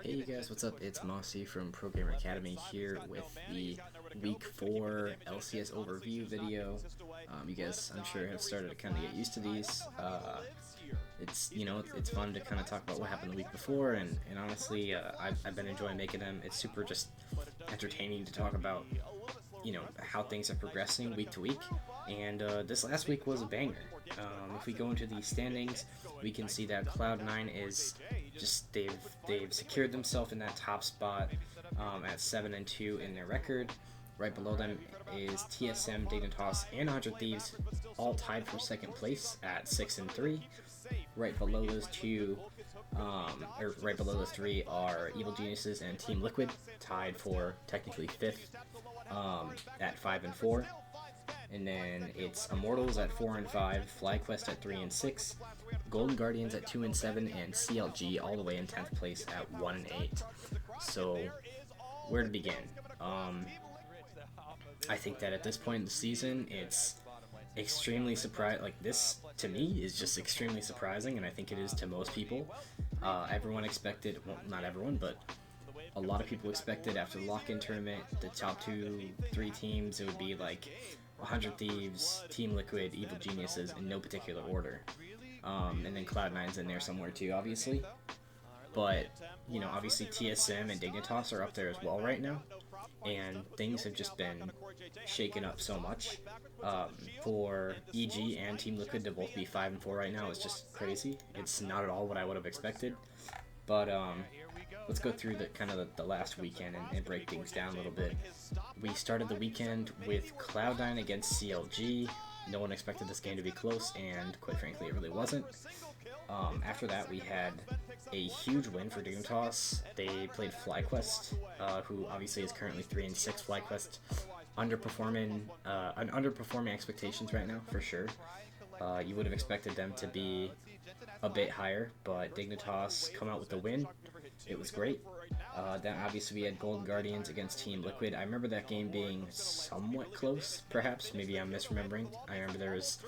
Hey you guys, what's up? It's Mossy from Pro Gamer Academy here with the Week 4 LCS overview video. You guys, I'm sure, have started to kind of get used to these. It's fun to kind of talk about what happened the week before, and honestly, I've been enjoying making them. It's super just entertaining to talk about, how things are progressing week to week. And this last week was a banger. If we go into the standings, we can see that Cloud9 is just they've secured themselves in that top spot at 7-2 in their record. Right below them is TSM, Dignitas, and 100 Thieves, all tied for second place at 6-3. Right below those right below those three are Evil Geniuses and Team Liquid, tied for technically fifth at 5-4. And then it's Immortals at 4-5, FlyQuest at 3-6, Golden Guardians at 2-7, and CLG all the way in 10th place at 1-8. So, where to begin? I think that at this point in the season, it's extremely surprising. Like, this, to me, is just extremely surprising, and I think it is to most people. Everyone expected, well, not everyone, but a lot of people expected after the lock-in tournament, the top 2-3 teams, it would be like 100 Thieves, Team Liquid, Evil Geniuses in no particular order. And then Cloud9's in there somewhere too, obviously. But, obviously TSM and Dignitas are up there as well right now. And things have just been shaken up so much. For EG and Team Liquid to both be 5-4 right now is just crazy. It's not at all what I would have expected. But, let's go through the last weekend and break things down a little bit. We started the weekend with Cloud9 against CLG. No one expected this game to be close, and quite frankly, it really wasn't. After that, we had a huge win for Dignitas. They played FlyQuest, who obviously is currently 3-6. FlyQuest underperforming expectations right now, for sure. You would have expected them to be a bit higher, but Dignitas come out with the win. It was great. Then obviously we had Golden Guardians against Team Liquid. I remember that game being somewhat close, perhaps. Maybe I'm misremembering. I remember there was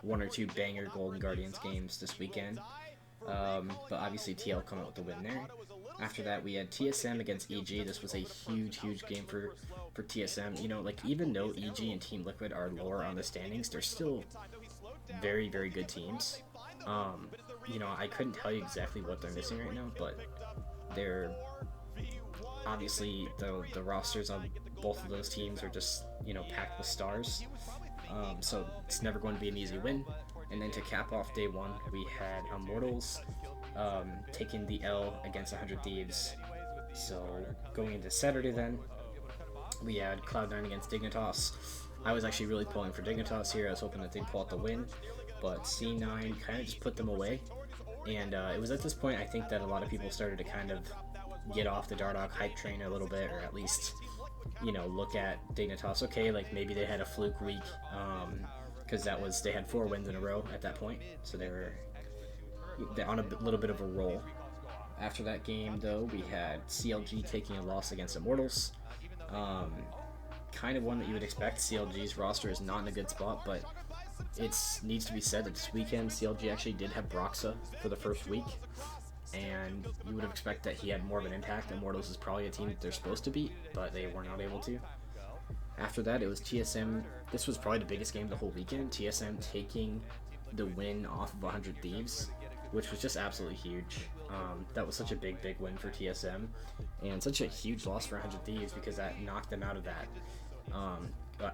1 or 2 banger Golden Guardians games this weekend. But obviously TL come out with the win there. After that we had TSM against EG. This was a huge game for TSM. Even though EG and Team Liquid are lower on the standings, they're still very good teams. I couldn't tell you exactly what they're missing right now, but they're obviously the rosters on both of those teams are just packed with stars. So it's never going to be an easy win. And then to cap off day one, we had Immortals taking the L against 100 Thieves. So going into Saturday then, we had Cloud9 against Dignitas. I was actually really pulling for Dignitas here. I was hoping that they'd pull out the win, but C9 kind of just put them away. And it was at this point, I think, that a lot of people started to kind of get off the Dardoch hype train a little bit, or at least, look at Dignitas. Okay, like maybe they had a fluke week, because they had 4 wins in a row at that point, so they're on a little bit of a roll. After that game, though, we had CLG taking a loss against Immortals. Kind of one that you would expect. CLG's roster is not in a good spot, but it needs to be said that this weekend CLG actually did have Broxa for the first week, and you would have expected that he had more of an impact. Immortals is probably a team that they're supposed to beat, but they were not able to. After that, it was TSM. This was probably the biggest game of the whole weekend. TSM taking the win off of 100 Thieves, which was just absolutely huge. That was such a big win for TSM, and such a huge loss for 100 Thieves, because that knocked them out of that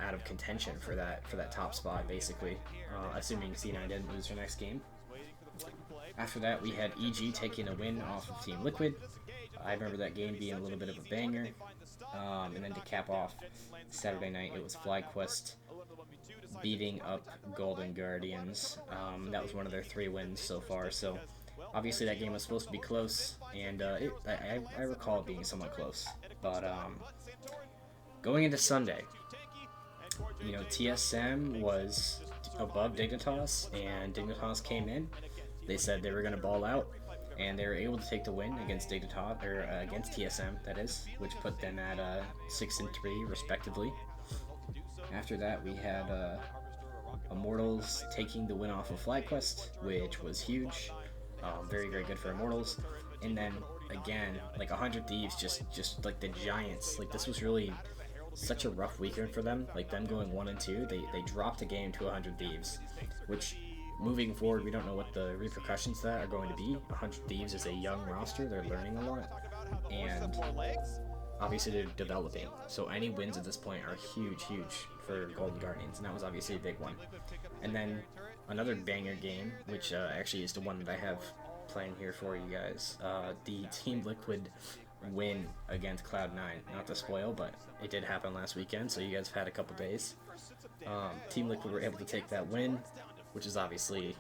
out of contention for that top spot, basically, assuming C9 didn't lose their next game. After that, we had EG taking a win off of Team Liquid. I remember that game being a little bit of a banger. And then to cap off Saturday night, it was FlyQuest beating up Golden Guardians. That was one of their 3 wins so far, so obviously that game was supposed to be close, and I recall it being somewhat close. But going into Sunday, TSM was above Dignitas, and Dignitas came in. They said they were going to ball out, and they were able to take the win against Dignitas, or against TSM, that is, which put them at 6-3 respectively. After that, we had Immortals taking the win off of FlyQuest, which was huge. Very, very good for Immortals. And then again, like 100 Thieves, just like the Giants. Like this was really such a rough weekend for them. Like them going 1-2, they dropped a game to 100 Thieves, which moving forward we don't know what the repercussions of that are going to be. 100 Thieves is a young roster; they're learning a lot, and obviously they're developing. So any wins at this point are huge, huge for Golden Guardians, and that was obviously a big one. And then another banger game, which actually is the one that I have playing here for you guys. The Team Liquid win against Cloud9. Not to spoil, but it did happen last weekend, so you guys have had a couple days. Team Liquid were able to take that win, which is obviously,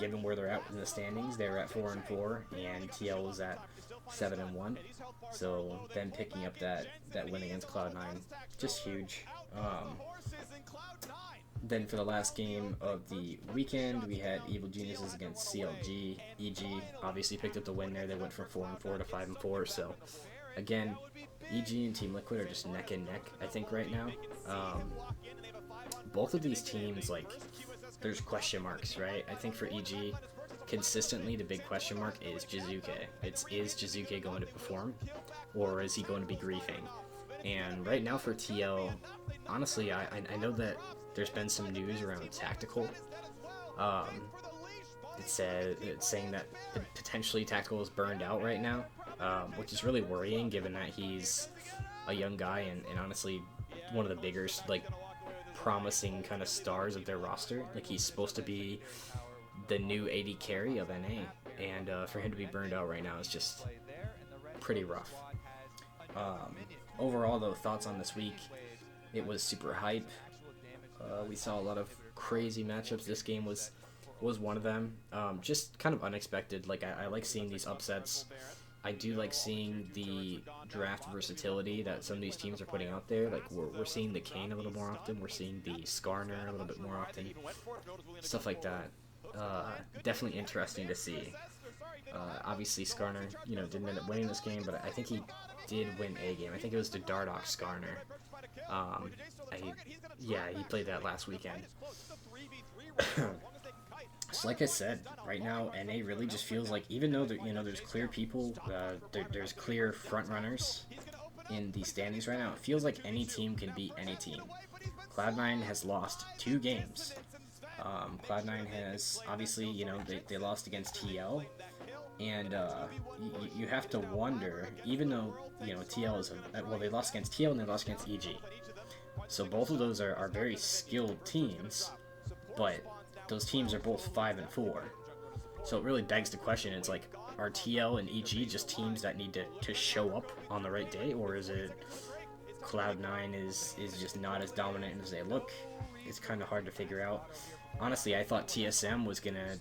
given where they're at in the standings, they're at 4-4, and TL was at 7-1. So them picking up that win against Cloud9, just huge. Then for the last game of the weekend, we had Evil Geniuses against CLG. EG obviously picked up the win there. They went from 4-4 to 5-4. So again, EG and Team Liquid are just neck and neck, I think, right now. Both of these teams, like, there's question marks, right? I think for EG, consistently the big question mark is Jizuke. Is Jizuke going to perform, or is he going to be griefing? And right now for TL, honestly, I know that there's been some news around Tactical. It's saying that potentially Tactical is burned out right now, which is really worrying given that he's a young guy and honestly one of the bigger, like, promising kind of stars of their roster. Like, he's supposed to be the new AD carry of NA, and for him to be burned out right now is just pretty rough. Overall, though, thoughts on this week, it was super hype. We saw a lot of crazy matchups. This game was one of them. Just kind of unexpected. Like, I like seeing these upsets. I do like seeing the draft versatility that some of these teams are putting out there. Like, we're seeing the Kane a little more often. We're seeing the Skarner a little bit more often. Stuff like that. Definitely interesting to see. Obviously, Skarner, didn't end up winning this game, but I think he did win a game. I think it was the Dardoch Skarner. He played that last weekend. So like I said, right now NA really just feels like, even though there's clear people, there's clear front runners in the standings right now, it feels like any team can beat any team. Cloud9 has lost 2 games. Cloud9 has, obviously, they lost against TL, and you have to wonder, even though, TL is, they lost against TL and they lost against EG. So both of those are very skilled teams, but those teams are both 5-4. So it really begs the question, it's like, are TL and EG just teams that need to show up on the right day, or is it Cloud9 is just not as dominant as they look? It's kind of hard to figure out. Honestly, I thought TSM was gonna,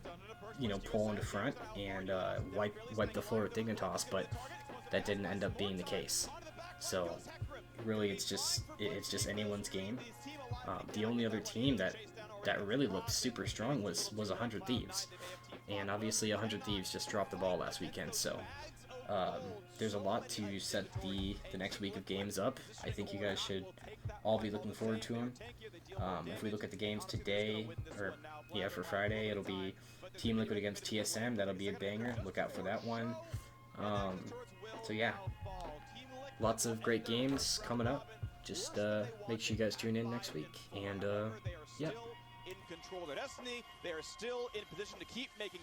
pull into front and wipe the floor with Dignitas, but that didn't end up being the case. So really, it's just anyone's game. The only other team that really looked super strong was 100 Thieves, and obviously 100 Thieves just dropped the ball last weekend. So there's a lot to set the next week of games up. I think you guys should all be looking forward to them. If we look at the games today, for Friday, it'll be Team Liquid against TSM. That'll be a banger. Look out for that one. So yeah, lots of great games coming up. Just make sure you guys tune in next week. And yeah. In control of their destiny, they are still in position to keep making